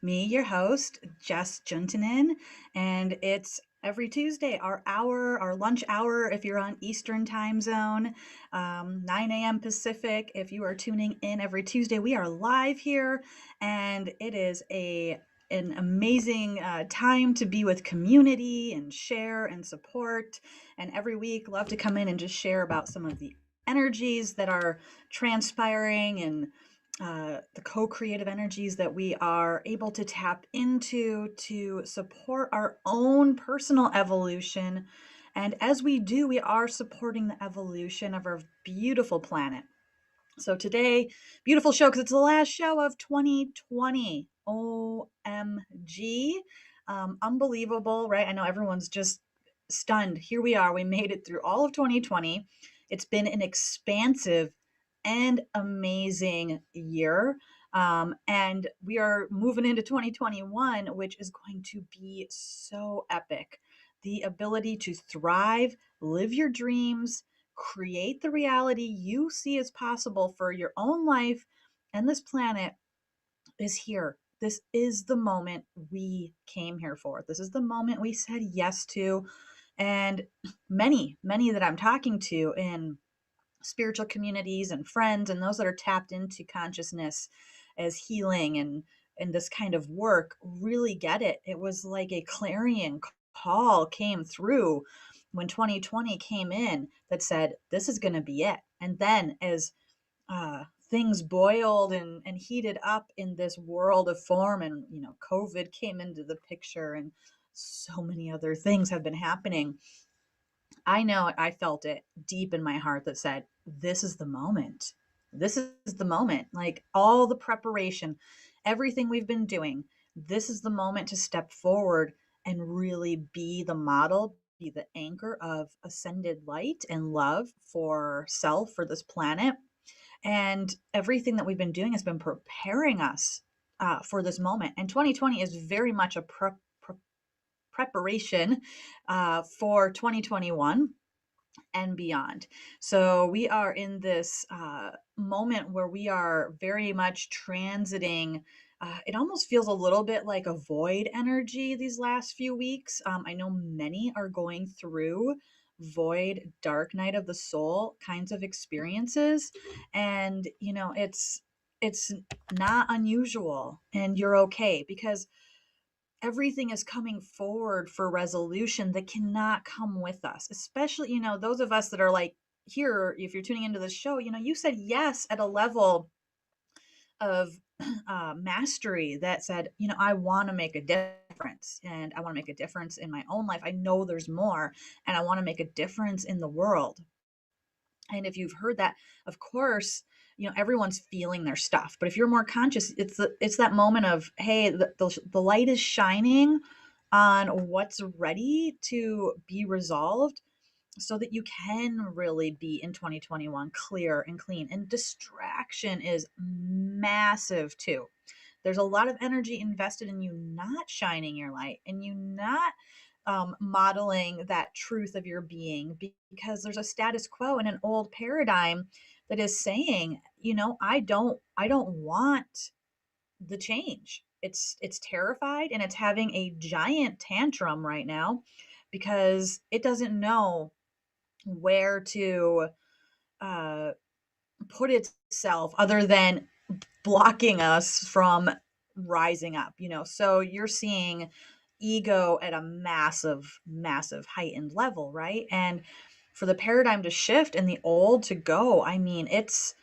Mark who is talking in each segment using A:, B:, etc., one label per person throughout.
A: me, your host, Jess Juntunen, and it's every Tuesday, our lunch hour if you're on Eastern time zone, 9 a.m. Pacific. If you are tuning in every Tuesday, we are live here, and it is an amazing time to be with community and share and support. And every week, love to come in and just share about some of the energies that are transpiring and the co-creative energies that we are able to tap into to support our own personal evolution. And as we do, we are supporting the evolution of our beautiful planet. So today, beautiful show because it's the last show of 2020. OMG. Unbelievable, right? I know everyone's just stunned. Here we are. We made it through all of 2020. It's been an expansive and amazing year. And we are moving into 2021, which is going to be so epic. The ability to thrive, live your dreams, create the reality you see as possible for your own life and this planet is here. This is the moment we came here for. This is the moment we said yes to. And many that I'm talking to in spiritual communities and friends and those that are tapped into consciousness as healing and this kind of work really get it. It was like a clarion call came through when 2020 came in that said this is going to be it. And then as things boiled and heated up in this world of form, and COVID came into the picture and so many other things have been happening. I know I felt it deep in my heart that said, this is the moment. This is the moment. Like all the preparation, everything we've been doing, this is the moment to step forward and really be the model, be the anchor of ascended light and love for self, for this planet. And everything that we've been doing has been preparing us for this moment. And 2020 is very much a preparation for 2021 and beyond. So we are in this moment where we are very much transiting. It almost feels a little bit like a void energy these last few weeks. I know many are going through void, dark night of the soul kinds of experiences, and it's not unusual, and you're okay because everything is coming forward for resolution that cannot come with us, especially those of us that are like here. If you're tuning into the show, you said yes at a level of mastery that said, I want to make a difference, and I want to make a difference in my own life. I know there's more, and I want to make a difference in the world. And if you've heard that, of course, everyone's feeling their stuff. But if you're more conscious, it's that moment of, hey, the light is shining on what's ready to be resolved so that you can really be in 2021 clear and clean. And distraction is massive too. There's a lot of energy invested in you not shining your light and you not modeling that truth of your being, because there's a status quo and an old paradigm that is saying, I don't want the change. It's terrified and it's having a giant tantrum right now because it doesn't know where to uh, put itself other than blocking us from rising up. So you're seeing ego at a massive heightened level, right? And for the paradigm to shift and the old to go, I mean, it's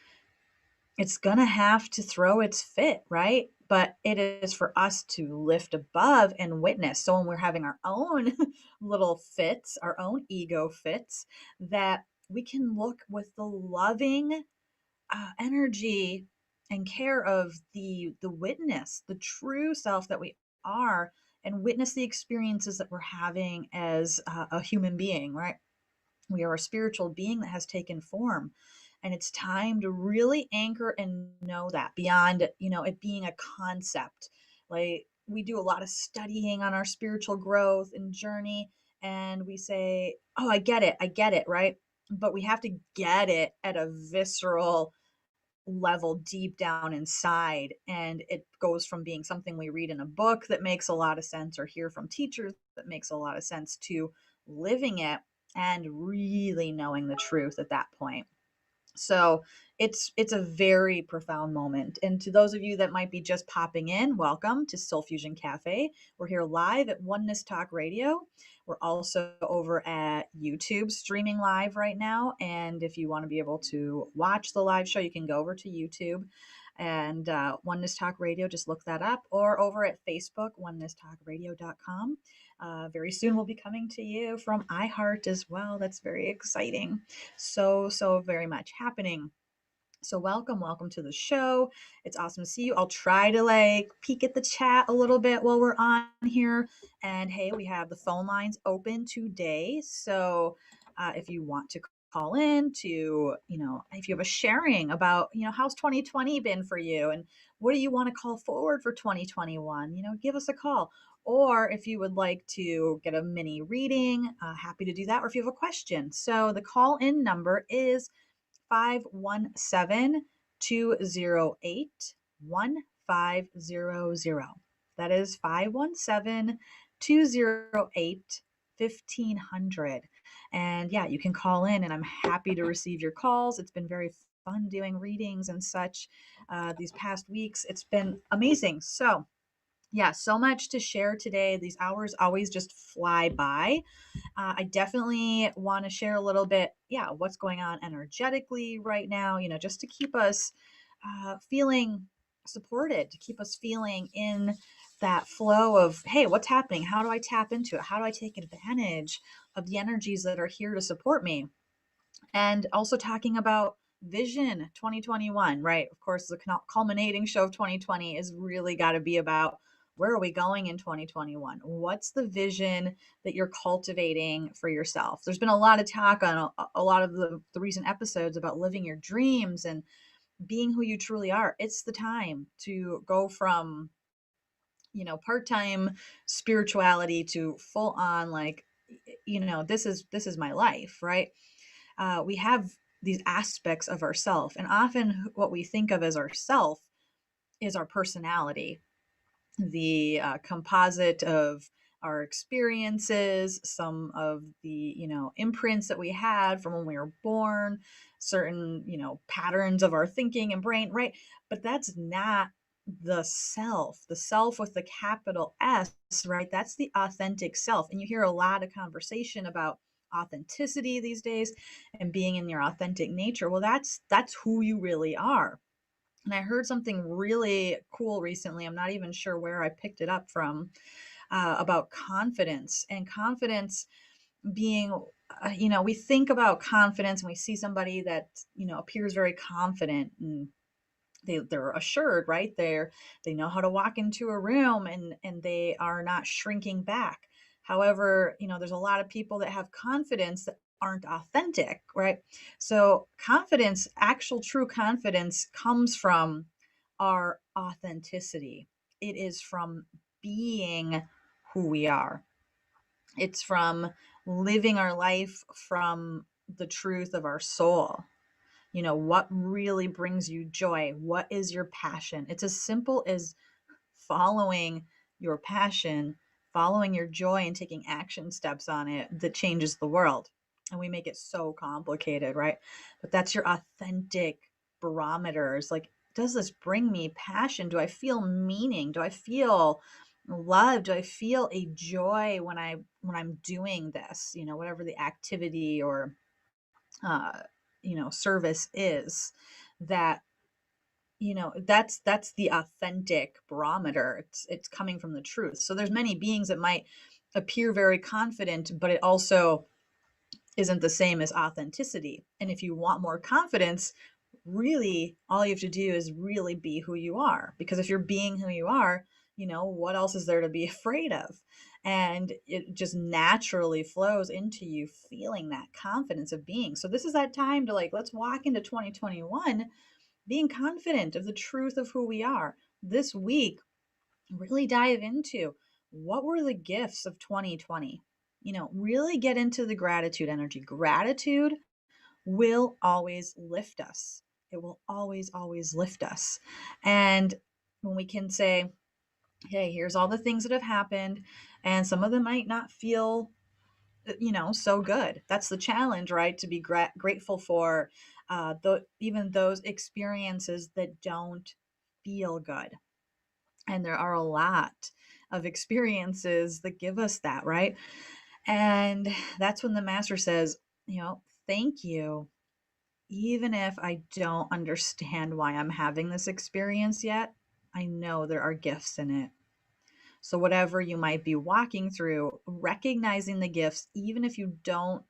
A: gonna have to throw its fit, right? But it is for us to lift above and witness. So when we're having our own little fits, our own ego fits, that we can look with the loving energy and care of the witness, the true self that we are, and witness the experiences that we're having as a human being, right? We are a spiritual being that has taken form. And it's time to really anchor and know that beyond, it being a concept. Like we do a lot of studying on our spiritual growth and journey, and we say, oh, I get it, right? But we have to get it at a visceral level deep down inside. And it goes from being something we read in a book that makes a lot of sense or hear from teachers that makes a lot of sense to living it and really knowing the truth at that point. So it's a very profound moment. And to those of you that might be just popping in, welcome to Soul Fusion Cafe. We're here live at Oneness Talk Radio. We're also over at YouTube streaming live right now. And if you want to be able to watch the live show, you can go over to YouTube and Oneness Talk Radio, just look that up, or over at Facebook, onenesstalkradio.com. Very soon we'll be coming to you from iHeart as well. That's very exciting. So very much happening. So welcome to the show. It's awesome to see you. I'll try to like peek at the chat a little bit while we're on here. And hey, we have the phone lines open today. So if you want to call in to, if you have a sharing about, how's 2020 been for you and what do you want to call forward for 2021, give us a call. Or if you would like to get a mini reading, happy to do that. Or if you have a question. So the call in number is 517-208-1500. That is 517-208-1500. And yeah, you can call in and I'm happy to receive your calls. It's been very fun doing readings and such these past weeks. It's been amazing. So yeah, so much to share today. These hours always just fly by. I definitely want to share a little bit, what's going on energetically right now, just to keep us feeling supported, to keep us feeling in that flow of, hey, what's happening? How do I tap into it? How do I take advantage of the energies that are here to support me? And also talking about Vision 2021, right? Of course, the culminating show of 2020 is really got to be about where are we going in 2021? What's the vision that you're cultivating for yourself? There's been a lot of talk on a lot of the recent episodes about living your dreams and being who you truly are. It's the time to go from, part-time spirituality to full on, like, this is my life, right? We have these aspects of ourself, and often what we think of as ourself is our personality, the composite of our experiences, some of the imprints that we had from when we were born, certain patterns of our thinking and brain, right? But that's not the self with the capital S, right? That's the authentic self. And you hear a lot of conversation about authenticity these days and being in your authentic nature. Well, that's who you really are. And I heard something really cool recently. I'm not even sure where I picked it up from, about confidence, and confidence being, we think about confidence and we see somebody that, appears very confident, and they're assured, right? They know how to walk into a room, and they are not shrinking back. However, there's a lot of people that have confidence that aren't authentic, right? So confidence, actual true confidence, comes from our authenticity. It is from being who we are. It's from living our life from the truth of our soul. What really brings you joy? What is your passion? It's as simple as following your passion, following your joy, and taking action steps on it that changes the world. And we make it so complicated, right? But that's your authentic barometers. Like, does this bring me passion? Do I feel meaning? Do I feel love? Do I feel a joy when I'm doing this? Whatever the activity or uh, service is, that that's the authentic barometer. It's coming from the truth. So there's many beings that might appear very confident, but it also isn't the same as authenticity. And if you want more confidence, really all you have to do is really be who you are. Because if you're being who you are, what else is there to be afraid of? And it just naturally flows into you feeling that confidence of being. So this is that time to, like, let's walk into 2021 being confident of the truth of who we are. This week, really dive into what were the gifts of 2020. Really get into the gratitude energy. Gratitude will always lift us. it will always, always lift us. And when we can say, hey, here's all the things that have happened, and some of them might not feel, so good. That's the challenge, right? To be grateful for even those experiences that don't feel good. And there are a lot of experiences that give us that, right? And that's when the master says, thank you. Even if I don't understand why I'm having this experience yet, I know there are gifts in it. So, whatever you might be walking through, recognizing the gifts, even if you don't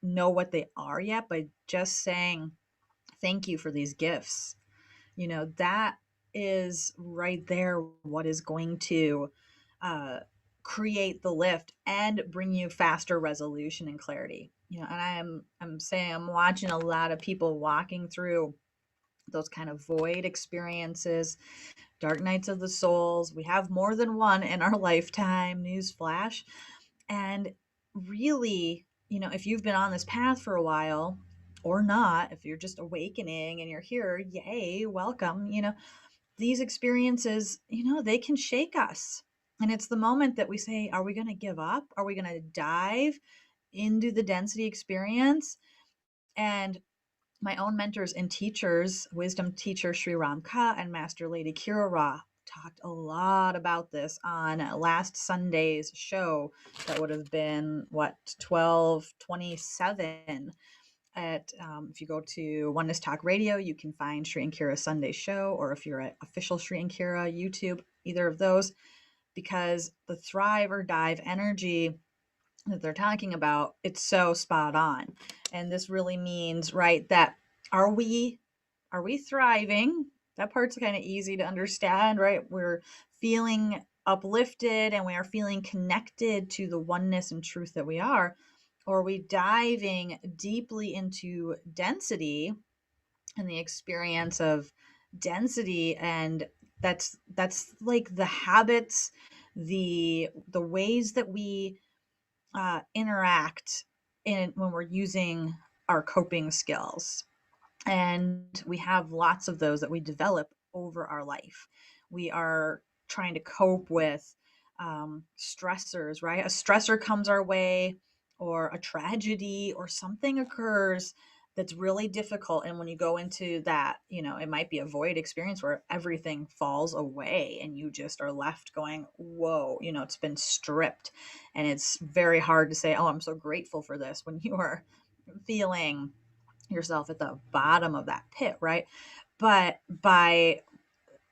A: know what they are yet, but just saying, thank you for these gifts, that is right there what is going to uh, create the lift and bring you faster resolution and clarity. And I'm saying I'm watching a lot of people walking through those kind of void experiences, dark nights of the souls. We have more than one in our lifetime, newsflash. And really, if you've been on this path for a while or not, if you're just awakening and you're here, yay, welcome. These experiences, they can shake us. And it's the moment that we say, are we going to give up? Are we going to dive into the density experience? And my own mentors and teachers, wisdom teacher Sri Ramka and Master Lady Kira Ra, talked a lot about this on last Sunday's show. That would have been 1227 at if you go to Oneness Talk Radio, you can find Sri and Kira's Sunday show, or if you're at official Sri and Kira YouTube, either of those, because the thrive or dive energy that they're talking about, it's so spot on. And this really means, right, that are we thriving? That part's kind of easy to understand, right? We're feeling uplifted and we are feeling connected to the oneness and truth that we are. Or are we diving deeply into density and the experience of density? And that's like the habits, the ways that we interact in when we're using our coping skills. And we have lots of those that we develop over our life. We are trying to cope with stressors, right? A stressor comes our way, or a tragedy, or something occurs that's really difficult. And when you go into that, it might be a void experience where everything falls away and you just are left going, whoa, it's been stripped. And it's very hard to say, oh, I'm so grateful for this when you are feeling yourself at the bottom of that pit, right? But by,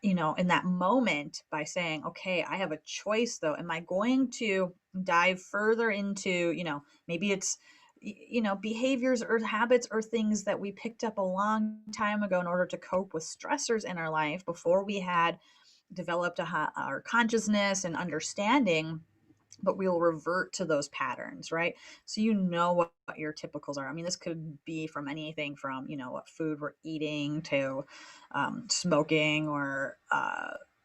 A: in that moment, by saying, okay, I have a choice though. Am I going to dive further into, maybe it's, behaviors or habits or things that we picked up a long time ago in order to cope with stressors in our life before we had developed our consciousness and understanding, but we'll revert to those patterns, right? So what your typicals are. I mean, this could be from anything from, what food we're eating to smoking, or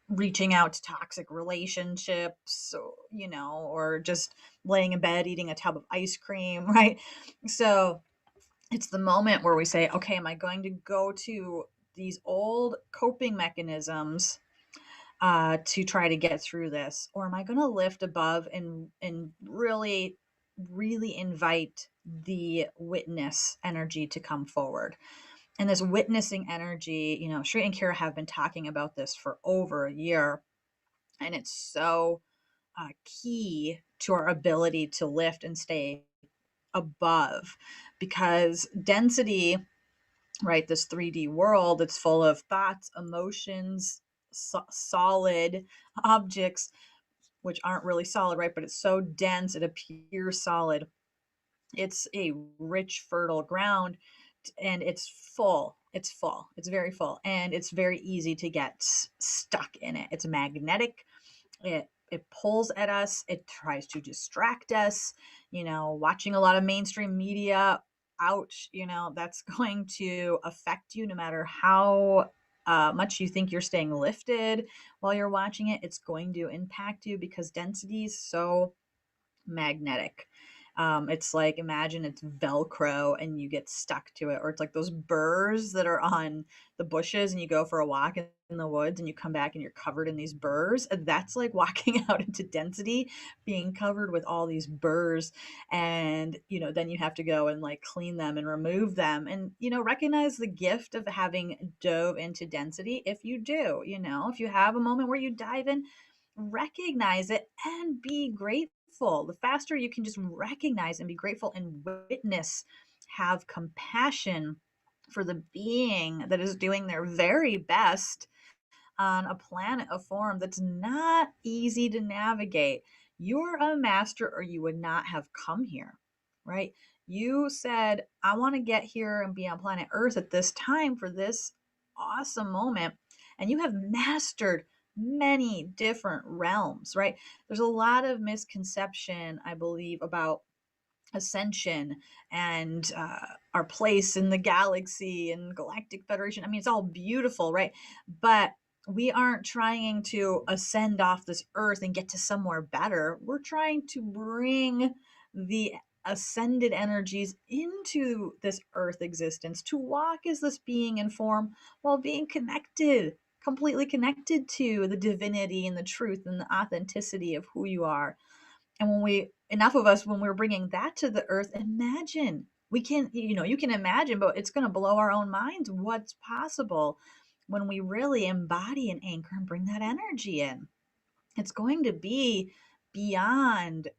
A: reaching out to toxic relationships, or just laying in bed eating a tub of ice cream, right? So it's the moment where we say, okay, am I going to go to these old coping mechanisms to try to get through this, or am I going to lift above and really, really invite the witness energy to come forward? And this witnessing energy, Shri and Kira have been talking about this for over a year, and it's so key to our ability to lift and stay above, because density, right, this 3D world, it's full of thoughts, emotions, solid objects, which aren't really solid, right? But it's so dense, it appears solid. It's a rich, fertile ground, and it's full. It's full. It's very full. And it's very easy to get stuck in it. It's magnetic. It pulls at us. It tries to distract us. Watching a lot of mainstream media, ouch, that's going to affect you no matter how much you think you're staying lifted while you're watching it. It's going to impact you because density is so magnetic. It's like, imagine it's Velcro and you get stuck to it, or it's like those burrs that are on the bushes and you go for a walk in the woods and you come back and you're covered in these burrs. That's like walking out into density, being covered with all these burrs. And, then you have to go and like clean them and remove them and, recognize the gift of having dove into density. If you do, if you have a moment where you dive in, recognize it and be grateful. The faster you can just recognize and be grateful and witness, have compassion for the being that is doing their very best on a planet of form that's not easy to navigate. You're a master, or you would not have come here, right? You said, I want to get here and be on planet Earth at this time for this awesome moment. And you have mastered many different realms, right? There's a lot of misconception, I believe, about Ascension and our place in the galaxy and Galactic Federation. I mean, it's all beautiful, right? But we aren't trying to ascend off this earth and get to somewhere better. We're trying to bring the ascended energies into this earth existence, to walk as this being in form while being connected, completely connected to the divinity and the truth and the authenticity of who you are. And enough of us, when we're bringing that to the earth, imagine, we can, you can imagine, but it's going to blow our own minds what's possible when we really embody and anchor and bring that energy in. It's going to be beyond,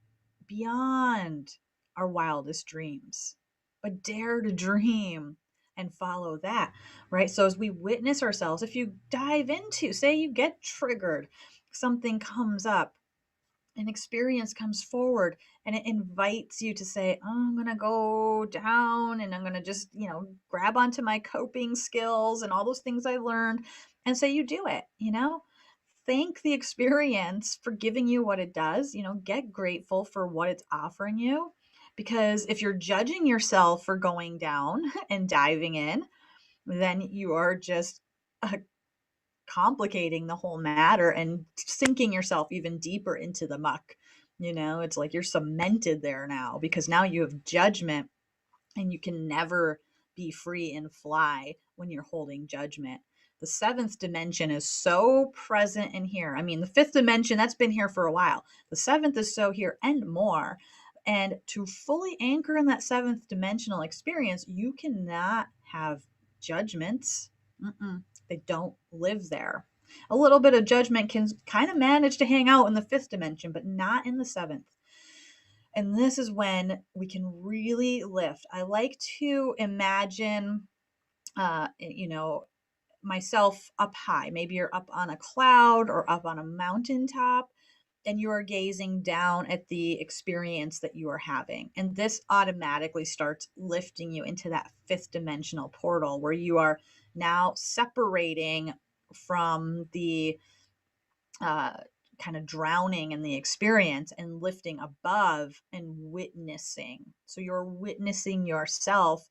A: beyond our wildest dreams. But dare to dream and follow that, right? So as we witness ourselves, if you dive into, say you get triggered, something comes up, an experience comes forward, and it invites you to say, oh, I'm going to go down and I'm going to just, grab onto my coping skills and all those things I learned. And so you do it, thank the experience for giving you what it does, get grateful for what it's offering you. Because if you're judging yourself for going down and diving in, then you are just complicating the whole matter and sinking yourself even deeper into the muck. It's like you're cemented there now, because now you have judgment, and you can never be free and fly when you're holding judgment. The seventh dimension is so present in here. I mean, the fifth dimension, that's been here for a while. The seventh is so here and more. And to fully anchor in that seventh dimensional experience, you cannot have judgments. They don't live there. A little bit of judgment can kind of manage to hang out in the fifth dimension, but not in the seventh. And this is when we can really lift. I like to imagine, myself up high. Maybe you're up on a cloud or up on a mountaintop, and you are gazing down at the experience that you are having. And this automatically starts lifting you into that fifth dimensional portal, where you are now separating from the kind of drowning in the experience and lifting above and witnessing. So you're witnessing yourself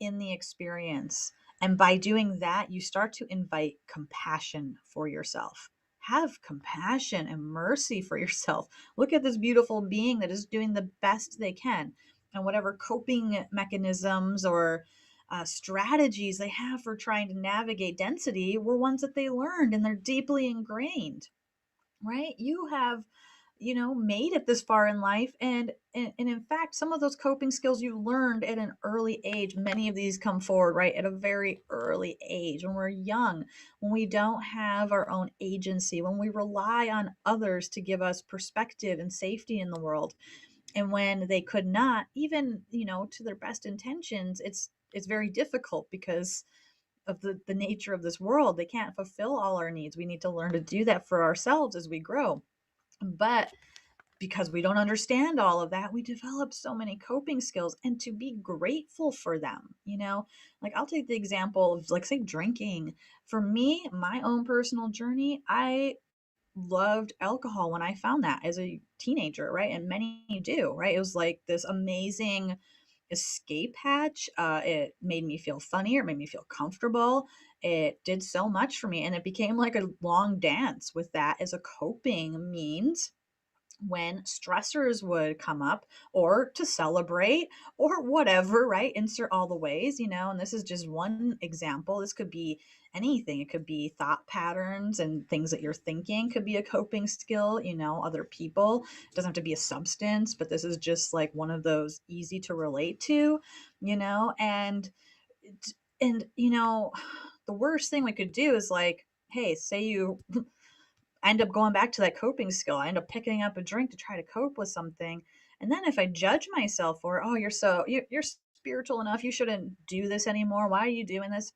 A: in the experience. And by doing that, you start to invite compassion for yourself. Have compassion and mercy for yourself. Look at this beautiful being that is doing the best they can. And whatever coping mechanisms or strategies they have for trying to navigate density were ones that they learned, and they're deeply ingrained, right? You have, made it this far in life. And in fact, some of those coping skills you learned at an early age, many of these come forward, right, at a very early age, when we're young, when we don't have our own agency, when we rely on others to give us perspective and safety in the world. And when they could not, even, to their best intentions, it's very difficult because of the nature of this world. They can't fulfill all our needs. We need to learn to do that for ourselves as we grow. But because we don't understand all of that, we develop so many coping skills, and to be grateful for them. Like, I'll take the example of, like, say, drinking. For me, my own personal journey, I loved alcohol when I found that as a teenager, right? And many do, right? It was like this amazing escape hatch. It made me feel funnier, it made me feel comfortable. It did so much for me, and it became like a long dance with that as a coping means. when stressors would come up, or to celebrate, or whatever, right? Insert all the ways, and this is just one example. This could be anything. It could be thought patterns and things that you're thinking could be a coping skill, other people. It doesn't have to be a substance, but this is just like one of those easy to relate to, and the worst thing we could do is like, hey, say you I end up going back to that coping skill. I end up picking up a drink to try to cope with something. And then if I judge myself for, oh, you're spiritual enough, you shouldn't do this anymore. Why are you doing this?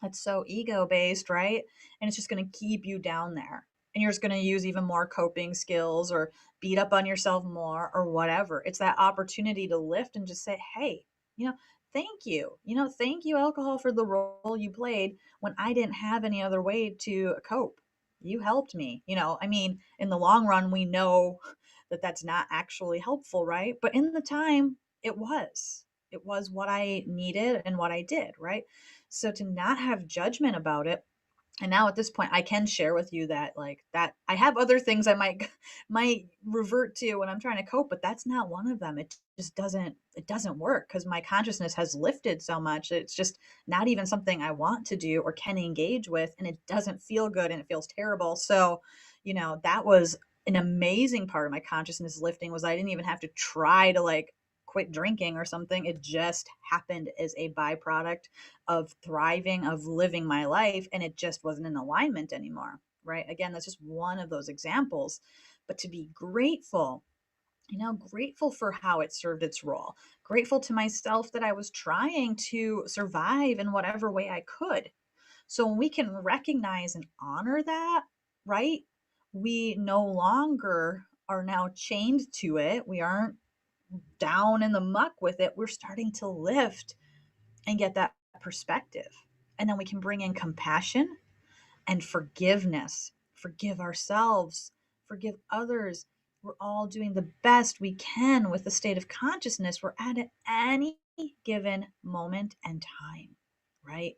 A: That's so ego based, right? And it's just going to keep you down there. And you're just going to use even more coping skills or beat up on yourself more or whatever. It's that opportunity to lift and just say, hey, you know, thank you. Thank you, alcohol, for the role you played when I didn't have any other way to cope. You helped me. I mean, in the long run, we know that that's not actually helpful, right? But in the time, it was. It was what I needed and what I did, right? So to not have judgment about it, and now at this point I can share with you that, like, that I have other things I might might revert to when I'm trying to cope, but that's not one of them. It doesn't work because my consciousness has lifted so much. It's just not even something I want to do or can engage with, and it doesn't feel good and it feels terrible. So that was an amazing part of my consciousness lifting, was I didn't even have to try to like quit drinking or something. It just happened as a byproduct of thriving, of living my life, and it just wasn't in alignment anymore, right? Again, that's just one of those examples. But to be grateful, grateful for how it served its role, grateful to myself that I was trying to survive in whatever way I could. So when we can recognize and honor that, right, we no longer are now chained to it. We aren't down in the muck with it. We're starting to lift and get that perspective. And then we can bring in compassion and forgiveness. Forgive ourselves, forgive others. We're all doing the best we can with the state of consciousness we're at any given moment and time, right?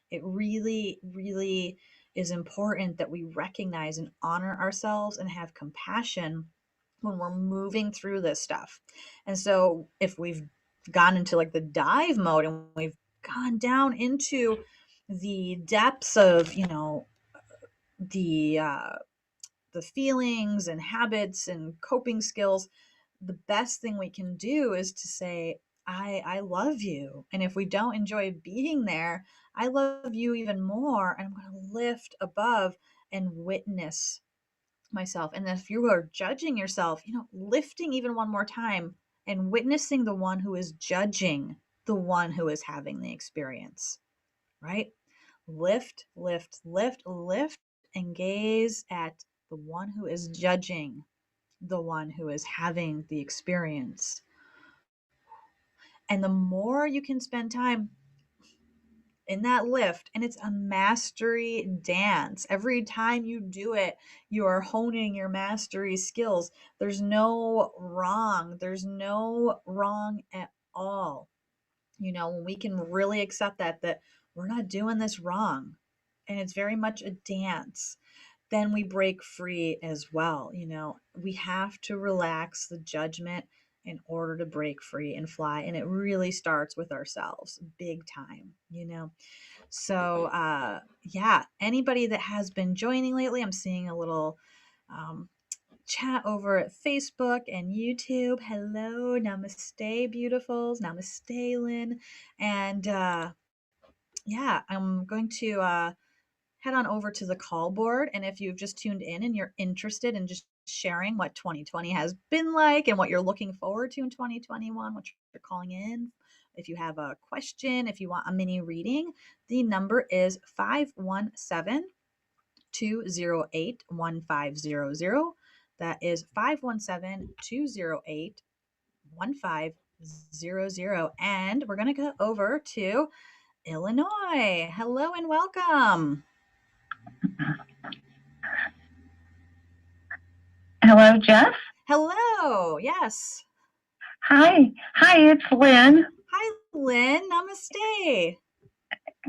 A: It really, really is important that we recognize and honor ourselves and have compassion when we're moving through this stuff. And so if we've gone into like the dive mode and we've gone down into the depths of, the the feelings and habits and coping skills, the best thing we can do is to say, I love you. And if we don't enjoy being there, I love you even more. And I'm going to lift above and witness myself. And if you are judging yourself, lifting even one more time and witnessing the one who is judging the one who is having the experience, right? Lift, lift, lift, lift, and gaze at the one who is judging the one who is having the experience. And the more you can spend time in that lift, and it's a mastery dance. Every time you do it, you are honing your mastery skills. There's no wrong. There's no wrong at all. When we can really accept that we're not doing this wrong, and it's very much a dance, then we break free as well. We have to relax the judgment in order to break free and fly. And it really starts with ourselves, big time. So, yeah, anybody that has been joining lately, I'm seeing a little chat over at Facebook and YouTube. Hello, namaste, beautifuls. Namaste, Lynn. And yeah, I'm going to head on over to the call board. And if you've just tuned in and you're interested in just sharing what 2020 has been like and what you're looking forward to in 2021, what you're calling in, if you have a question, if you want a mini reading, the number is 517 208 1500. That is 517 208 1500. And we're going to go over to Illinois. Hello and welcome.
B: Hello, Jess.
A: Hello. Yes.
B: Hi. Hi, it's Lynn.
A: Hi, Lynn. Namaste.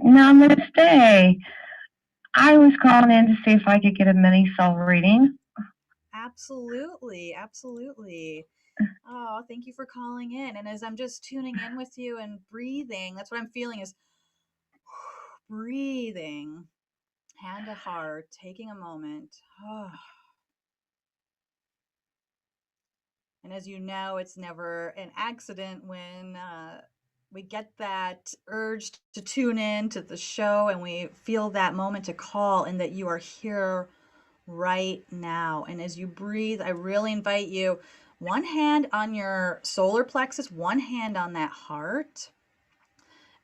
B: Namaste. I was calling in to see if I could get a mini soul reading.
A: Absolutely, absolutely. Oh, thank you for calling in. And as I'm just tuning in with you and breathing, that's what I'm feeling is breathing, hand to heart, taking a moment. Oh. And as you know, it's never an accident when we get that urge to tune in to the show and we feel that moment to call and that you are here right now. And as you breathe, I really invite you one hand on your solar plexus, one hand on that heart.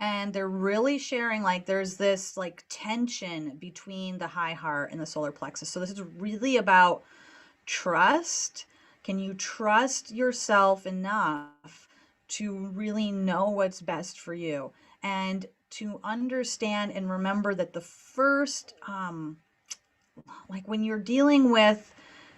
A: And they're really sharing like there's this like tension between the high heart and the solar plexus. So this is really about trust. Can you trust yourself enough to really know what's best for you and to understand and remember that the first like when you're dealing with,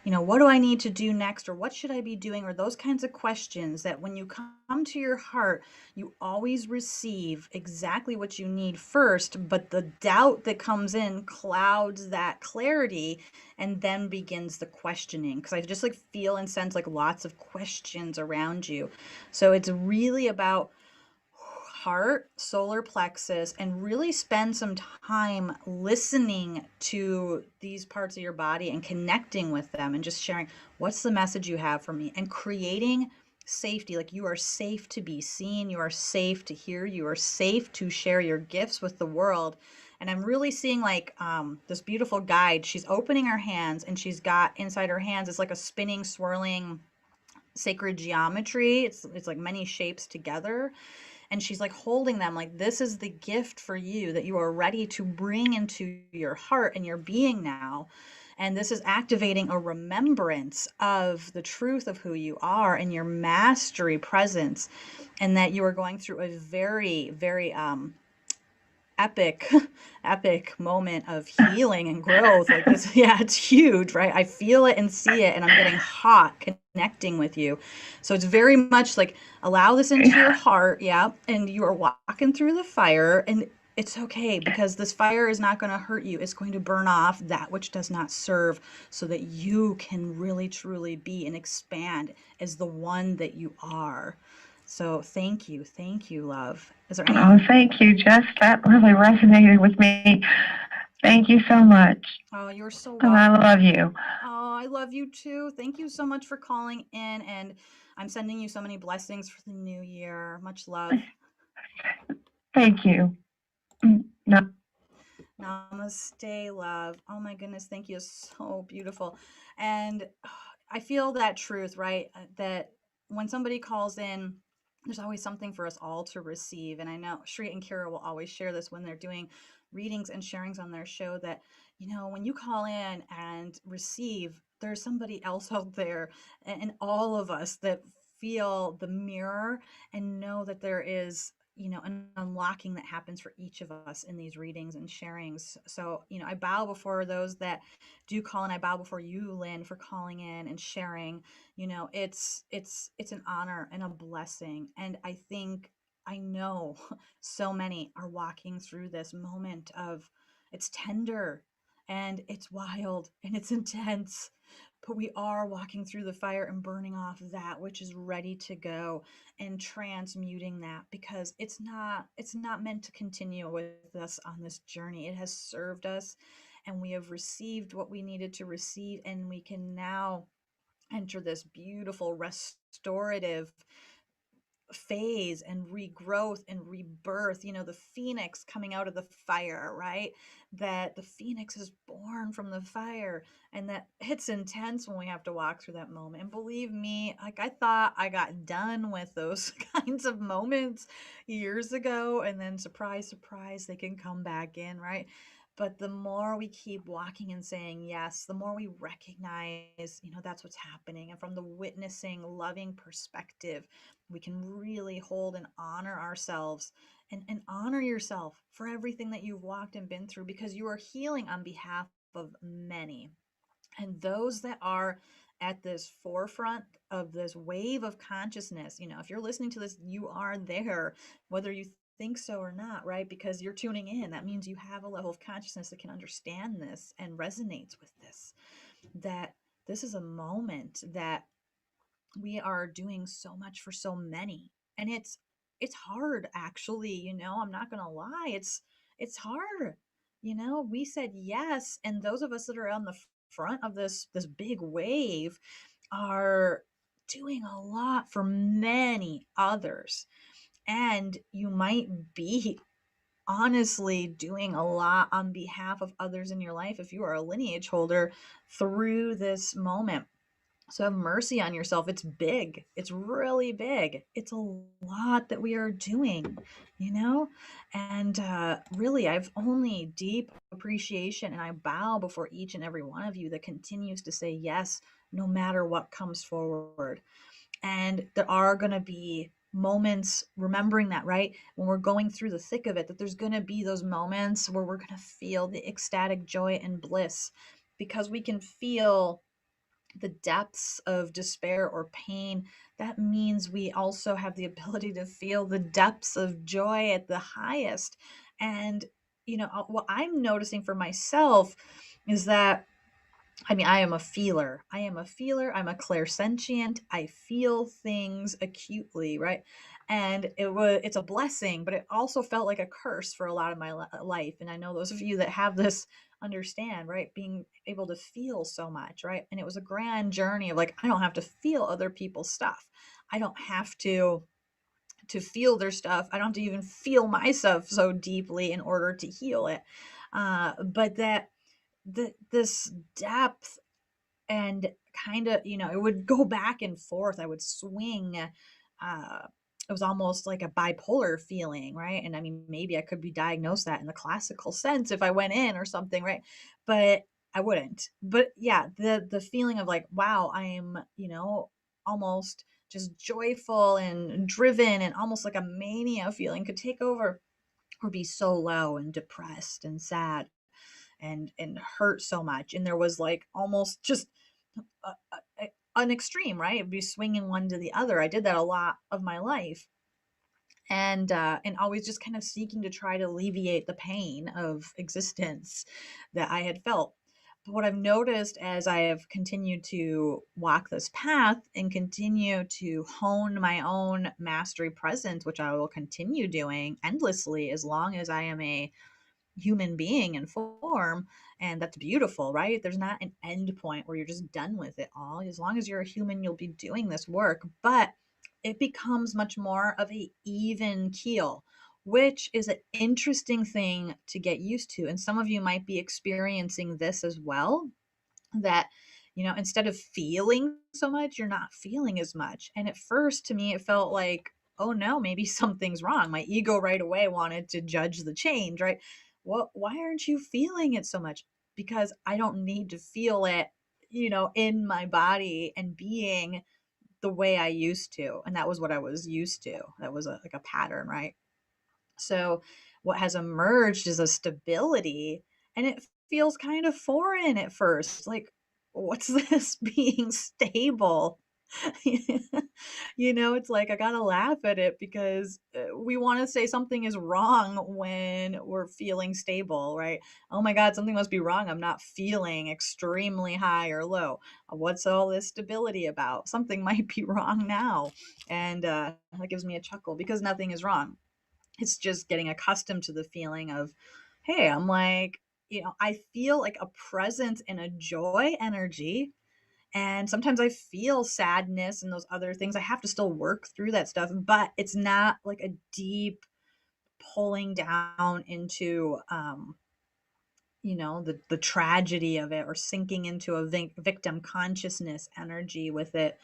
A: what do I need to do next or what should I be doing or those kinds of questions, that when you come to your heart, you always receive exactly what you need first, but the doubt that comes in clouds that clarity and then begins the questioning, because I just like feel and sense like lots of questions around you. So it's really about heart, solar plexus, and really spend some time listening to these parts of your body and connecting with them and just sharing what's the message you have for me and creating safety. Like you are safe to be seen, you are safe to hear, you are safe to share your gifts with the world. And I'm really seeing like this beautiful guide. She's opening her hands and she's got inside her hands, it's like a spinning, swirling sacred geometry. It's like many shapes together, and she's like holding them like this is the gift for you that you are ready to bring into your heart and your being now. And this is activating a remembrance of the truth of who you are and your mastery presence, and that you are going through a very, very epic epic moment of healing and growth. Like this, yeah, it's huge, right? I feel it and see it, and I'm getting hot connecting with you. So it's very much like allow this into your heart. Yeah, and you are walking through the fire, and it's okay because this fire is not going to hurt you. It's going to burn off that which does not serve, so that you can really truly be and expand as the one that you are. So thank you, love. Is there
B: Oh,
A: anything?
B: thank you, Jess. That really resonated with me. Thank you so much.
A: Oh, you're so
B: And I
A: welcome.
B: love you.
A: Oh, I love you too. Thank you so much for calling in, and I'm sending you so many blessings for the new year. Much love.
B: Thank you. No.
A: Namaste, love. Oh my goodness, thank you. So beautiful. And I feel that truth, right? That when somebody calls in, there's always something for us all to receive. And I know Shri and Kira will always share this when they're doing readings and sharings on their show, that, when you call in and receive, there's somebody else out there and all of us that feel the mirror and know that there is, an unlocking that happens for each of us in these readings and sharings. So, I bow before those that do call, and I bow before you, Lynn, for calling in and sharing. It's an honor and a blessing. And I know so many are walking through this moment of, it's tender and it's wild and it's intense, but we are walking through the fire and burning off that which is ready to go and transmuting that, because it's not meant to continue with us on this journey. It has served us and we have received what we needed to receive, and we can now enter this beautiful restorative phase and regrowth and rebirth, the phoenix coming out of the fire, right? That the phoenix is born from the fire, and that it's intense when we have to walk through that moment. And believe me, like I thought I got done with those kinds of moments years ago, and then surprise, surprise, they can come back in, right? But the more we keep walking and saying yes, the more we recognize, that's what's happening. And from the witnessing, loving perspective, we can really hold and honor ourselves, and honor yourself for everything that you've walked and been through, because you are healing on behalf of many. And those that are at this forefront of this wave of consciousness, if you're listening to this, you are there, whether you think so or not, right? Because you're tuning in. That means you have a level of consciousness that can understand this and resonates with this. That this is a moment that we are doing so much for so many, and it's hard, actually. I'm not gonna lie, it's hard. We said yes, and those of us that are on the front of this big wave are doing a lot for many others. And you might be honestly doing a lot on behalf of others in your life if you are a lineage holder through this moment. So have mercy on yourself. It's big. It's really big. It's a lot that we are doing, you know? And really, I've only deep appreciation, and I bow before each and every one of you that continues to say yes, no matter what comes forward. And there are going to be moments, remembering that, right? When we're going through the thick of it, that there's going to be those moments where we're going to feel the ecstatic joy and bliss, because we can feel the depths of despair or pain. That means we also have the ability to feel the depths of joy at the highest. And, what I'm noticing for myself is that, I mean, I am a feeler. I am a feeler. I'm a clairsentient. I feel things acutely, right? And it's a blessing, but it also felt like a curse for a lot of my life. And I know those of you that have this understand, right? Being able to feel so much, right? And it was a grand journey of, like, I don't have to feel other people's stuff. I don't have to feel their stuff. I don't have to even feel myself so deeply in order to heal it. But that this depth, and kind of, it would go back and forth. I would swing. It was almost like a bipolar feeling, right? And I mean, maybe I could be diagnosed that in the classical sense if I went in or something, right? But I wouldn't. But yeah, the feeling of, like, wow, I'm, almost just joyful and driven, and almost like a mania feeling could take over, or be so low and depressed and sad and hurt so much. And there was, like, almost just an extreme, right? It'd be swinging one to the other. I did that a lot of my life, and always just kind of seeking to try to alleviate the pain of existence that I had felt. But what I've noticed as I have continued to walk this path and continue to hone my own mastery presence, which I will continue doing endlessly as long as I am a human being in form. And that's beautiful, right? There's not an end point where you're just done with it all. As long as you're a human, you'll be doing this work. But it becomes much more of a even keel, which is an interesting thing to get used to. And some of you might be experiencing this as well, that, instead of feeling so much, you're not feeling as much. And at first, to me, it felt like, oh no, maybe something's wrong. My ego right away wanted to judge the change, right? Well, why aren't you feeling it so much? Because I don't need to feel it, in my body and being the way I used to. And that was what I was used to. That was like a pattern, right? So what has emerged is a stability, and it feels kind of foreign at first. Like, what's this being stable? It's like I gotta laugh at it, because we want to say something is wrong when we're feeling stable, right? Oh my God, something must be wrong. I'm not feeling extremely high or low. What's all this stability about? Something might be wrong now. And that gives me a chuckle, because nothing is wrong. It's just getting accustomed to the feeling of, hey, I'm like, I feel like a presence and a joy energy. And sometimes I feel sadness and those other things. I have to still work through that stuff, but it's not like a deep pulling down into, the tragedy of it, or sinking into a victim consciousness energy with it.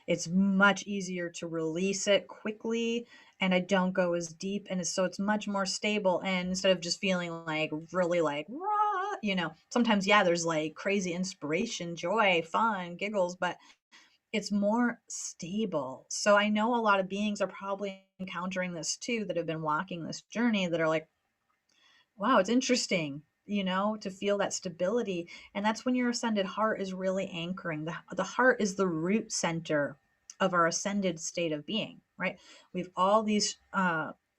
A: It's much easier to release it quickly, and I don't go as deep, and so it's much more stable. And instead of just feeling like really like raw, sometimes, yeah, there's like crazy inspiration, joy, fun, giggles, but it's more stable. So I know a lot of beings are probably encountering this too, that have been walking this journey, that are like, wow, it's interesting, to feel that stability. And that's when your ascended heart is really anchoring. The heart is the root center of our ascended state of being, right? We've all these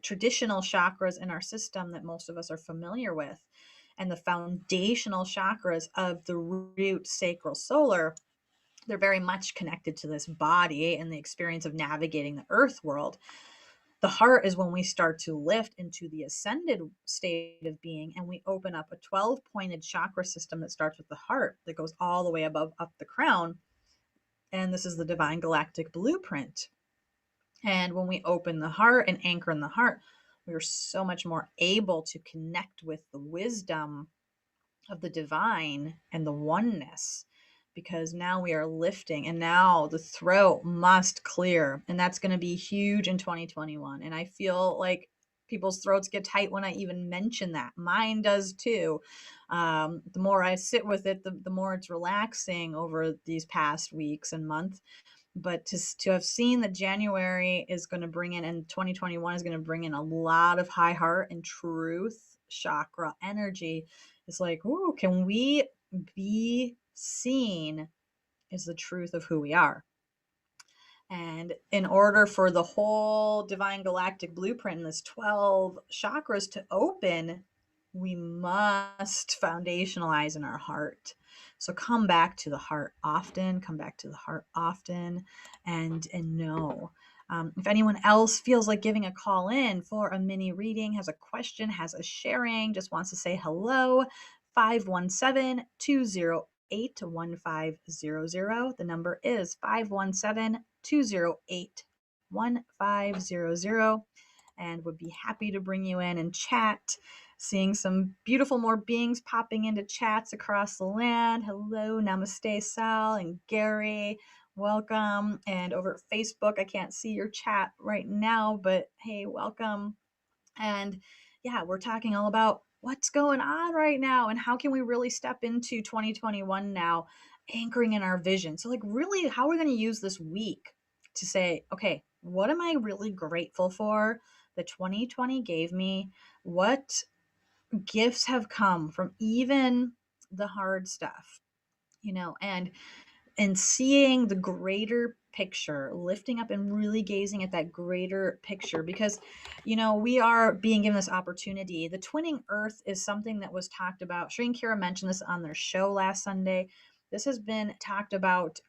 A: traditional chakras in our system that most of us are familiar with. And the foundational chakras of the root, sacral, solar, they're very much connected to this body and the experience of navigating the earth world. The heart is when we start to lift into the ascended state of being, and we open up a 12 pointed chakra system that starts with the heart that goes all the way above up the crown. And this is the divine galactic blueprint. And when we open the heart and anchor in the heart, we're so much more able to connect with the wisdom of the divine and the oneness, because now we are lifting, and now the throat must clear, and that's going to be huge in 2021. And I feel like people's throats get tight when I even mention that. Mine does too. The more I sit with it, the more it's relaxing over these past weeks and months. But to have seen that January is going to bring in, and 2021 is going to bring in a lot of high heart and truth chakra energy, it's like, ooh, can we be seen as the truth of who we are? And in order for the whole divine galactic blueprint and this 12 chakras to open, we must foundationalize in our heart. So come back to the heart often, come back to the heart often, and know. If anyone else feels like giving a call in for a mini reading, has a question, has a sharing, just wants to say hello, 517 208 1500. The number is 517 208 1500, and would be happy to bring you in and chat. Seeing some beautiful more beings popping into chats across the land. Hello, namaste, Sal and Gary. Welcome. And over at Facebook, I can't see your chat right now, but hey, welcome. And yeah, we're talking all about what's going on right now and how can we really step into 2021 now, anchoring in our vision. So, like, really, how are we going to use this week to say, okay, what am I really grateful for that 2020 gave me? What gifts have come from even the hard stuff, and seeing the greater picture, lifting up and really gazing at that greater picture, because we are being given this opportunity. The twinning earth is something that was talked about. Sri and Kira mentioned this on their show last Sunday. This has been talked about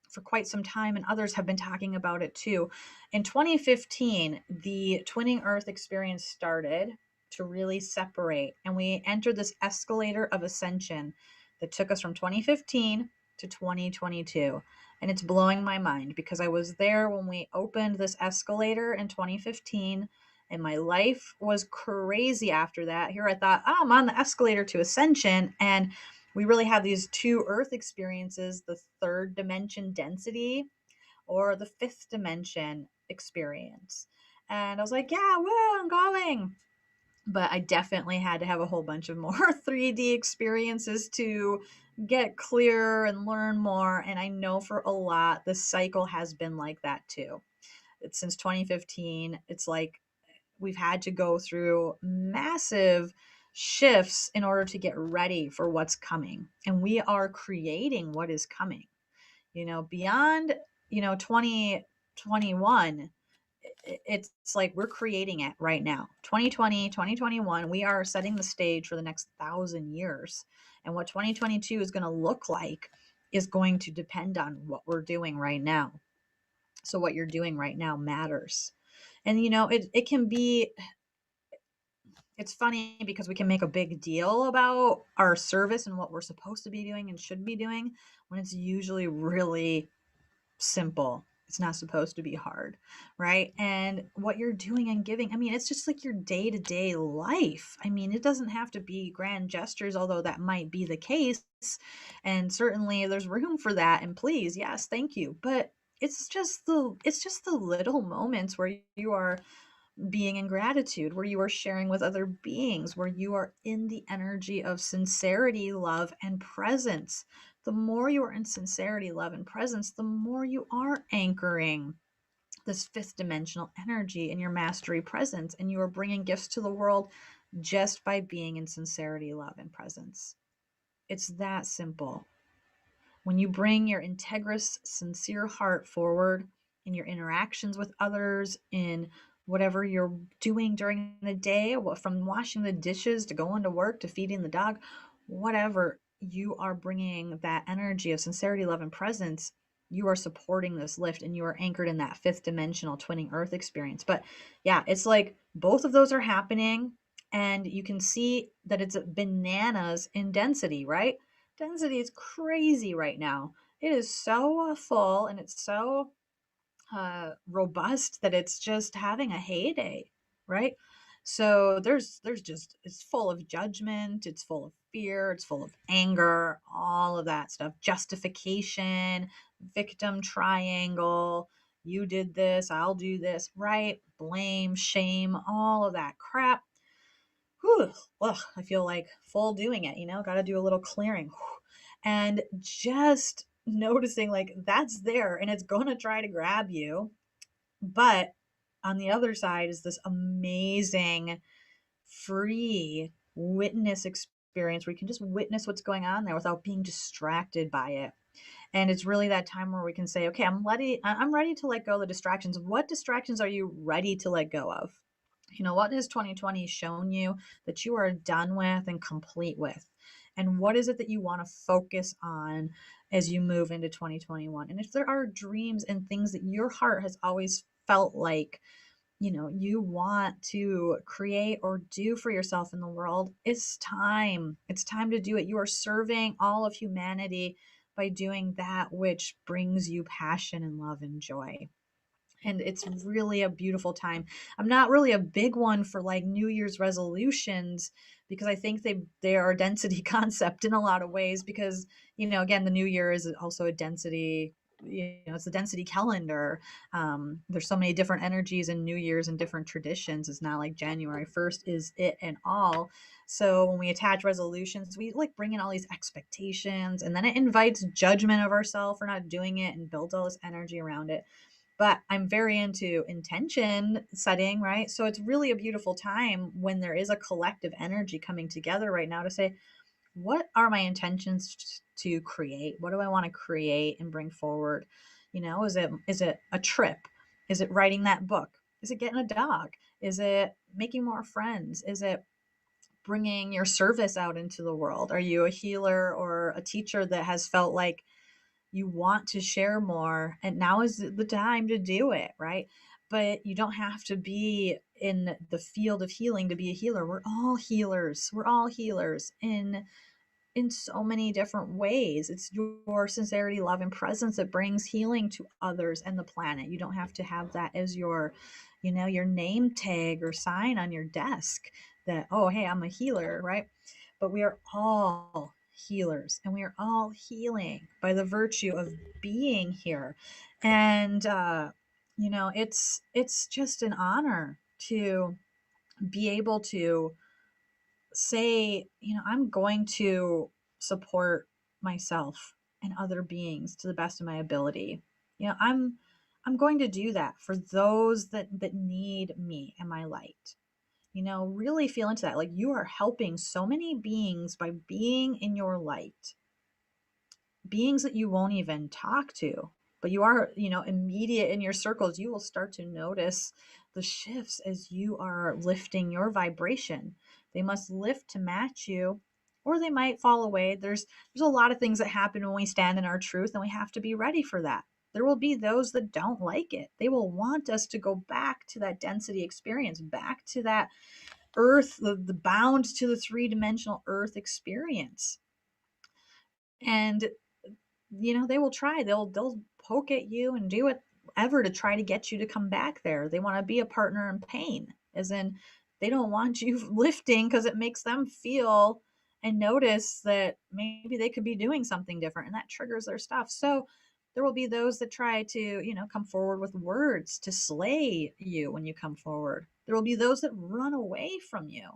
A: for quite some time, and others have been talking about it too. In 2015, the twinning earth experience started to really separate, and we entered this escalator of ascension that took us from 2015 to 2022. And it's blowing my mind because I was there when we opened this escalator in 2015, and my life was crazy after that. Here I thought, oh, I'm on the escalator to ascension, and we really have these two earth experiences, the third dimension density or the fifth dimension experience. And I was like, yeah, woo, I'm going. But I definitely had to have a whole bunch of more 3D experiences to get clearer and learn more. And I know for a lot, the cycle has been like that too. It's since 2015. It's like we've had to go through massive shifts in order to get ready for what's coming. And we are creating what is coming, beyond, 2021. It's like we're creating it right now. 2020, 2021, we are setting the stage for the next 1,000 years. And what 2022 is going to look like is going to depend on what we're doing right now. So what you're doing right now matters. And it can be, it's funny because we can make a big deal about our service and what we're supposed to be doing and should be doing when it's usually really simple. It's not supposed to be hard, right? And what you're doing and giving, I mean, it's just like your day to day life. I mean, it doesn't have to be grand gestures, although that might be the case. And certainly there's room for that. And please, yes, thank you. But it's just the little moments where you are being in gratitude, where you are sharing with other beings, where you are in the energy of sincerity, love, and presence. The more you are in sincerity, love, and presence, the more you are anchoring this fifth dimensional energy in your mastery presence, and you are bringing gifts to the world just by being in sincerity, love, and presence. It's that simple. When you bring your integrous, sincere heart forward in your interactions with others, in whatever you're doing during the day, from washing the dishes to going to work to feeding the dog, whatever, you are bringing that energy of sincerity, love, and presence, you are supporting this lift and you are anchored in that fifth dimensional twinning earth experience. But yeah, it's like both of those are happening, and you can see that it's bananas in density, right? Density is crazy right now. It is so full and it's so robust that it's just having a heyday, right? So there's just, it's full of judgment, it's full of fear, it's full of anger, all of that stuff, justification, victim triangle, you did this, I'll do this, right? Blame, shame, all of that crap. Whew, ugh, I feel like full doing it, got to do a little clearing. And just noticing like that's there and it's going to try to grab you, but on the other side is this amazing free witness experience where you can just witness what's going on there without being distracted by it. And it's really that time where we can say, okay, I'm ready to let go of the distractions. What distractions are you ready to let go of? What has 2020 shown you that you are done with and complete with? And what is it that you want to focus on as you move into 2021? And if there are dreams and things that your heart has always felt like, you want to create or do for yourself in the world, it's time. It's time to do it. You are serving all of humanity by doing that which brings you passion and love and joy. And it's really a beautiful time. I'm not really a big one for like New Year's resolutions because I think they are a density concept in a lot of ways because, again, the new year is also a density, it's a density calendar. There's so many different energies in New Year's and different traditions. It's not like January 1st is it and all. So when we attach resolutions, we like bring in all these expectations and then it invites judgment of ourselves for not doing it and builds all this energy around it. But I'm very into intention setting, right? So it's really a beautiful time when there is a collective energy coming together right now to say, what are my intentions to create? What do I want to create and bring forward? Is it a trip? Is it writing that book? Is it getting a dog? Is it making more friends? Is it bringing your service out into the world? Are you a healer or a teacher that has felt like you want to share more and now is the time to do it, right? But you don't have to be in the field of healing to be a healer. We're all healers. We're all healers in so many different ways. It's your sincerity, love, and presence that brings healing to others and the planet. You don't have to have that as your name tag or sign on your desk that, oh, hey, I'm a healer, right? But we are all healers and we are all healing by the virtue of being here. And, it's just an honor to be able to say, I'm going to support myself and other beings to the best of my ability. I'm going to do that for those that need me and my light. Really feel into that. Like you are helping so many beings by being in your light, beings that you won't even talk to, but you are, immediate in your circles. You will start to notice the shifts as you are lifting your vibration. They must lift to match you, or they might fall away. There's a lot of things that happen when we stand in our truth, and we have to be ready for that. There will be those that don't like it. They will want us to go back to that density experience, back to that earth, the bound to the three-dimensional earth experience. And they will try. They'll poke at you and do whatever to try to get you to come back there. They want to be a partner in pain, as in they don't want you lifting because it makes them feel and notice that maybe they could be doing something different and that triggers their stuff. So there will be those that try to, come forward with words to slay you when you come forward. There will be those that run away from you.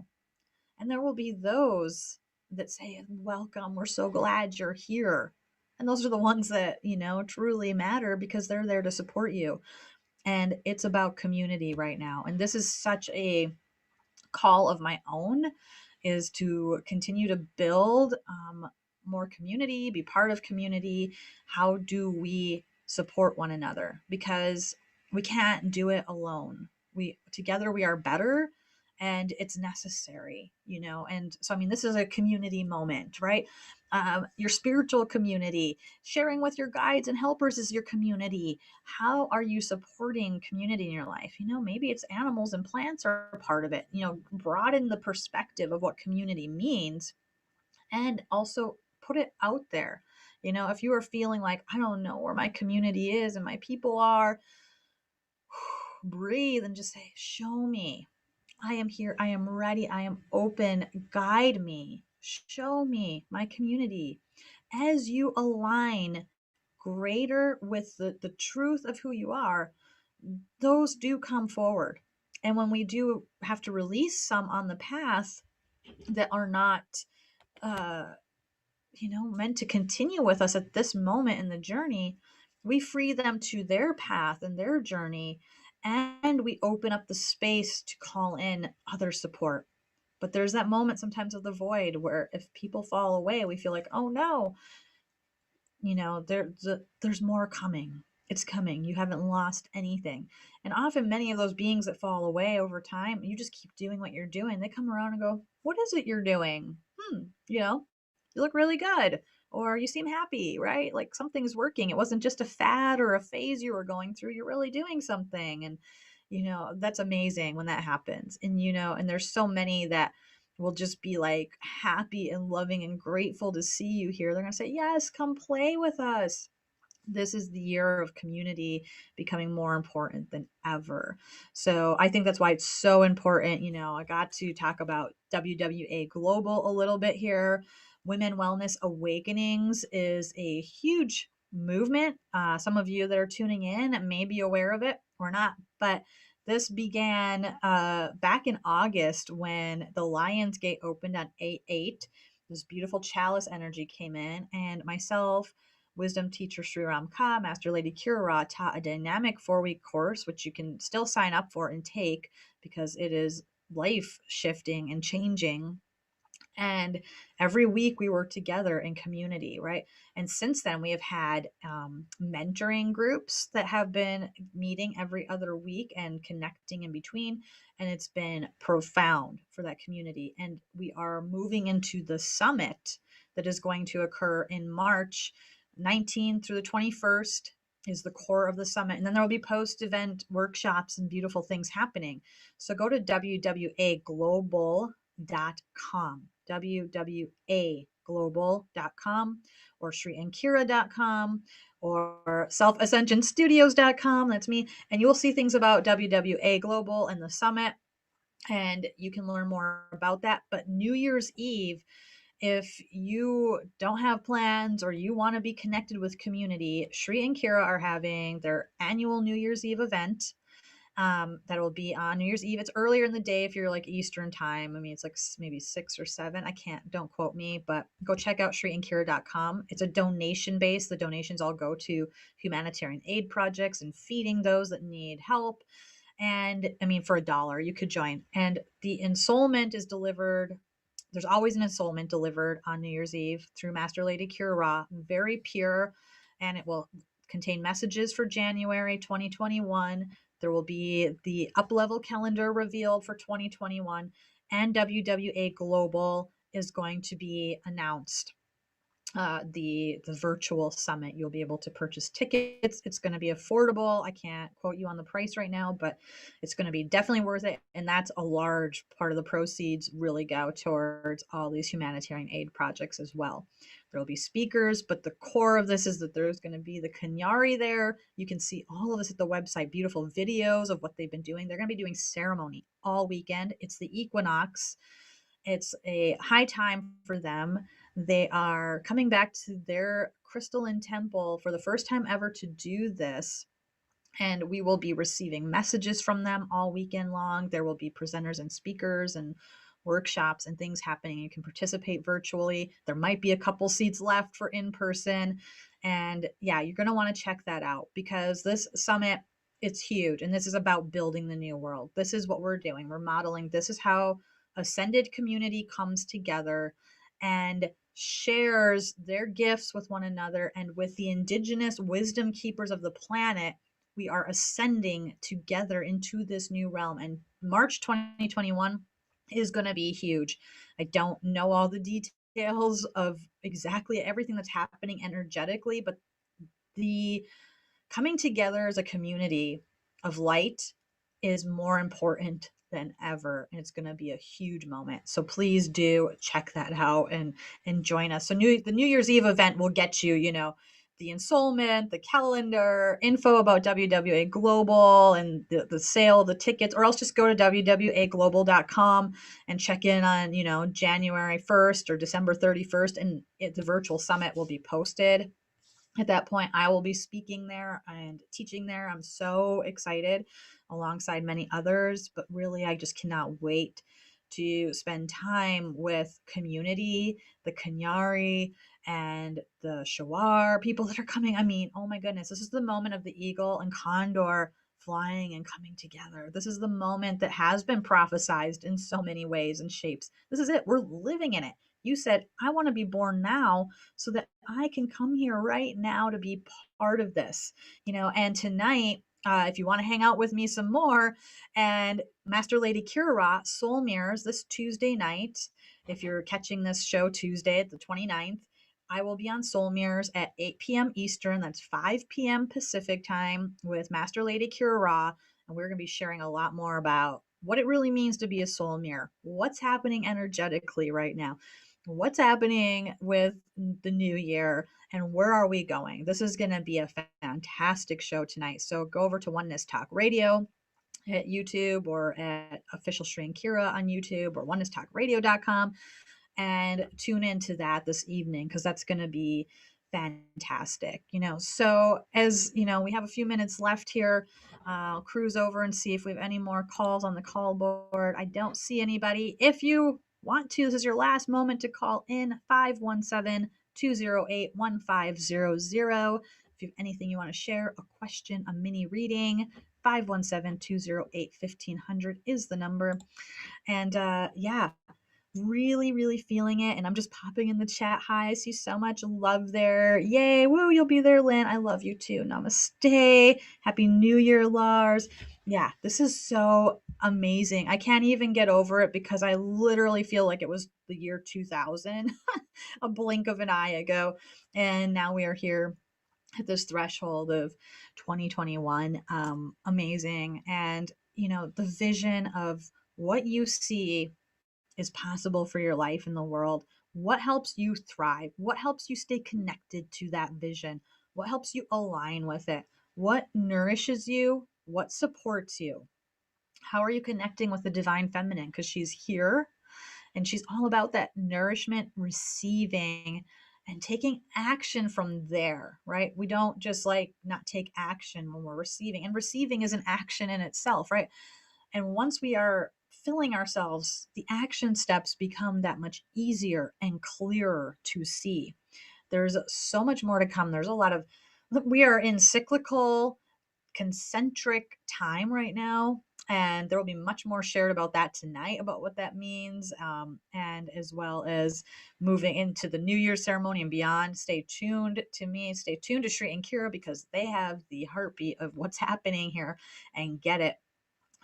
A: And there will be those that say, welcome, we're so glad you're here. And those are the ones that, truly matter because they're there to support you. And it's about community right now. And this is such a call of my own, is to continue to build more community, be part of community. How do we support one another? Because we can't do it alone. Together we are better. and it's necessary, you know. And so, I mean, this is a community moment, right? Your spiritual community, sharing with your guides and helpers is your community. How are you supporting community in your life? You know, maybe it's animals and plants are part of it. You know, broaden the perspective of what community means, and also put it out there. You know, if you are feeling like, I don't know where my community is and my people are, breathe and just say, show me. I am here. I am ready. I am open. Guide me. Show me my community. As you align greater with the truth of who you are, those do come forward. And when we do have to release some on the path that are not, uh, you know, meant to continue with us at this moment in the journey, we free them to their path and their journey, and we open up the space to call in other support. But there's that moment sometimes of the void where if people fall away, we feel like, oh no, you know, there's more coming. It's coming. You haven't lost anything. And often many of those beings that fall away over time, you just keep doing what you're doing. They come around and go, what is it you're doing? You know, you look really good, or you seem happy, right? Like something's working. It wasn't just a fad or a phase you were going through. You're really doing something. And, you know, that's amazing when that happens. And, you know, and there's so many that will just be like happy and loving and grateful to see you here. They're going to say, yes, come play with us. This is the year of community becoming more important than ever. So I think that's why it's so important. You know, I got to talk about WWA Global a little bit here. Women Wellness Awakenings is a huge movement. Some of you that are tuning in may be aware of it or not, but this began back in August when the Lions Gate opened on 8/8. This beautiful chalice energy came in, and myself, wisdom teacher Sri Ram Ka, Master Lady Kira taught a dynamic 4-week course, which you can still sign up for and take because it is life shifting and changing. And every week we work together in community, right? And since then we have had mentoring groups that have been meeting every other week and connecting in between, and it's been profound for that community. And we are moving into the summit that is going to occur in March 19th through the 21st is the core of the summit. And then there will be post event workshops and beautiful things happening. So go to wwaglobal.com, wwaglobal.com, or shriankira.com, or selfascensionstudios.com. That's me. And you will see things about WWA Global and the summit, and you can learn more about that. But New Year's Eve, if you don't have plans or you want to be connected with community, Shri and Kira are having their annual New Year's Eve event. That will be on New Year's Eve. It's earlier in the day if you're like Eastern time. I mean, it's like maybe 6 or 7. I can't, don't quote me, but go check out shriankira.com. It's a donation base. The donations all go to humanitarian aid projects and feeding those that need help. And I mean, for $1, you could join. And the ensoulment is delivered. There's always an ensoulment delivered on New Year's Eve through Master Lady Kira, very pure, and it will contain messages for January 2021. There will be the up level calendar revealed for 2021, and WWA Global is going to be announced. The virtual summit, you'll be able to purchase tickets. It's going to be affordable. I can't quote you on the price right now, but it's going to be definitely worth it. And that's a large part of the proceeds really go towards all these humanitarian aid projects as well. There will be speakers, but the core of this is that there's going to be the Kenyari there. You can see all of this at the website, beautiful videos of what they've been doing. They're going to be doing ceremony all weekend. It's the equinox. It's a high time for them. They are coming back to their crystalline temple for the first time ever to do this. And we will be receiving messages from them all weekend long. There will be presenters and speakers and workshops and things happening. You can participate virtually. There might be a couple seats left for in person. And yeah, you're going to want to check that out because this summit, it's huge. And this is about building the new world. This is what we're doing. We're modeling. This is how ascended community comes together and shares their gifts with one another and with the indigenous wisdom keepers of the planet We are ascending together into this new realm. And March 2021 is going to be huge. I don't know all the details of exactly everything that's happening energetically, but the coming together as a community of light is more important than ever, and it's going to be a huge moment. So please do check that out and join us. So the New Year's Eve event will get you, the ensoulment, the calendar, info about WWA Global, and the sale of the tickets, or else just go to wwaglobal.com and check in on, January 1st or December 31st, and the virtual summit will be posted. At that point, I will be speaking there and teaching there. I'm so excited alongside many others, but really, I just cannot wait to spend time with community, the Kanyari, and the Shawar people that are coming. I mean, oh my goodness, this is the moment of the eagle and condor flying and coming together. This is the moment that has been prophesized in so many ways and shapes. This is it. We're living in it. You said, I want to be born now so that I can come here right now to be part of this, and tonight, if you want to hang out with me some more, and Master Lady Kira, Soul Mirrors, this Tuesday night, if you're catching this show Tuesday at the 29th, I will be on Soul Mirrors at 8 p.m. Eastern. That's 5 p.m. Pacific time with Master Lady Kira. And we're going to be sharing a lot more about what it really means to be a soul mirror, what's happening energetically right now, what's happening with the new year, and where are we going. This is going to be a fantastic show tonight. So go over to Oneness Talk Radio at YouTube, or at Official Stream Kira on YouTube, or onenesstalkradio.com, and tune into that this evening, because that's going to be fantastic. So as we have a few minutes left here. I'll cruise over and see if we have any more calls on the call board. I don't see anybody. If you want to, this is your last moment to call in. 517-208-1500. If you have anything you want to share, a question, a mini reading, 517-208-1500 is the number. And yeah, really, really feeling it. And I'm just popping in the chat. Hi, I see so much love there. Yay, woo, you'll be there, Lynn. I love you too. Namaste. Happy New Year, Lars. Yeah, this is so amazing. I can't even get over it, because I literally feel like it was the year 2000, a blink of an eye ago. And now we are here at this threshold of 2021. Amazing. And, the vision of what you see is possible for your life in the world. What helps you thrive? What helps you stay connected to that vision? What helps you align with it? What nourishes you? What supports you? How are you connecting with the divine feminine? Because she's here, and she's all about that nourishment, receiving, and taking action from there, right? We don't just not take action when we're receiving, and receiving is an action in itself, right? And once we are filling ourselves, the action steps become that much easier and clearer to see. There's so much more to come. We are in cyclical, concentric time right now. And there will be much more shared about that tonight, about what that means, and as well as moving into the New Year's ceremony and beyond. Stay tuned to me. Stay tuned to Shri and Kira, because they have the heartbeat of what's happening here, and get it.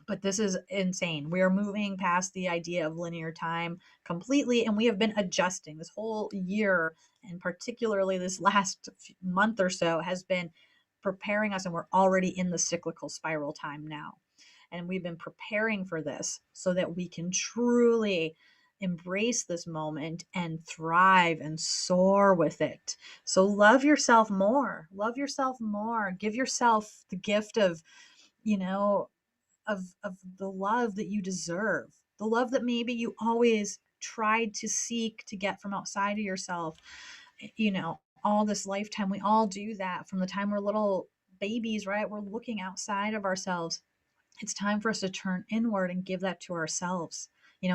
A: But this is insane. We are moving past the idea of linear time completely, and we have been adjusting this whole year, and particularly this last month or so has been preparing us, and we're already in the cyclical spiral time now. And we've been preparing for this so that we can truly embrace this moment and thrive and soar with it. So love yourself more. Love yourself more. Give yourself the gift of, you know, of the love that you deserve, the love that maybe you always tried to seek to get from outside of yourself. All this lifetime, we all do that from the time we're little babies, right? We're looking outside of ourselves. It's time for us to turn inward and give that to ourselves.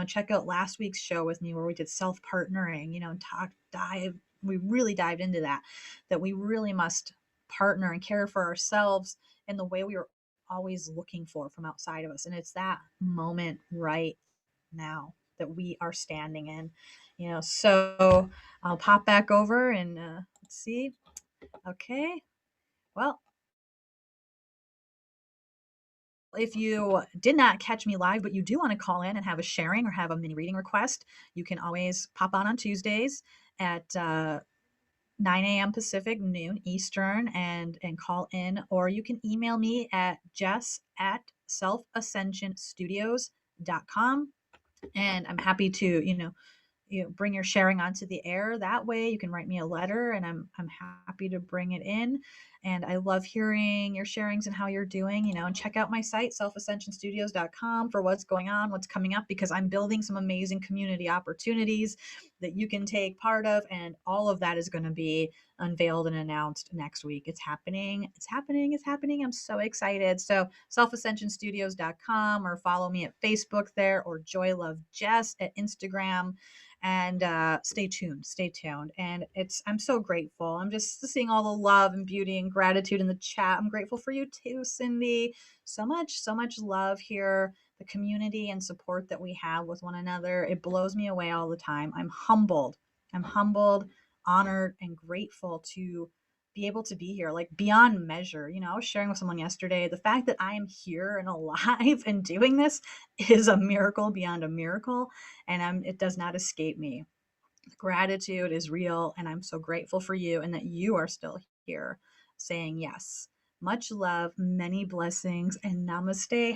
A: Check out last week's show with me where we did self-partnering, and we really dived into that we really must partner and care for ourselves in the way we were always looking for from outside of us. And it's that moment right now that we are standing in. So I'll pop back over and let's see. Okay. Well, if you did not catch me live, but you do want to call in and have a sharing or have a mini reading request, you can always pop on Tuesdays at 9 a.m. Pacific, noon Eastern, and call in, or you can email me at jess@selfascensionstudios.com, and I'm happy to bring your sharing onto the air that way. You can write me a letter, and I'm happy to bring it in. And I love hearing your sharings and how you're doing, and check out my site, selfascensionstudios.com, for what's going on, what's coming up, because I'm building some amazing community opportunities that you can take part of. And all of that is going to be unveiled and announced next week. It's happening. It's happening. It's happening. I'm so excited. So selfascensionstudios.com, or follow me at Facebook there, or Joy Love Jess at Instagram. And stay tuned. And I'm so grateful. I'm just seeing all the love and beauty and gratitude in the chat. I'm grateful for you too, Cindy. So much love here, the community and support that we have with one another. It blows me away all the time. I'm humbled, honored, and grateful to be able to be here, like beyond measure. I was sharing with someone yesterday, the fact that I am here and alive and doing this is a miracle beyond a miracle. And it does not escape me. Gratitude is real, and I'm so grateful for you and that you are still here saying yes. Much love, many blessings, and namaste.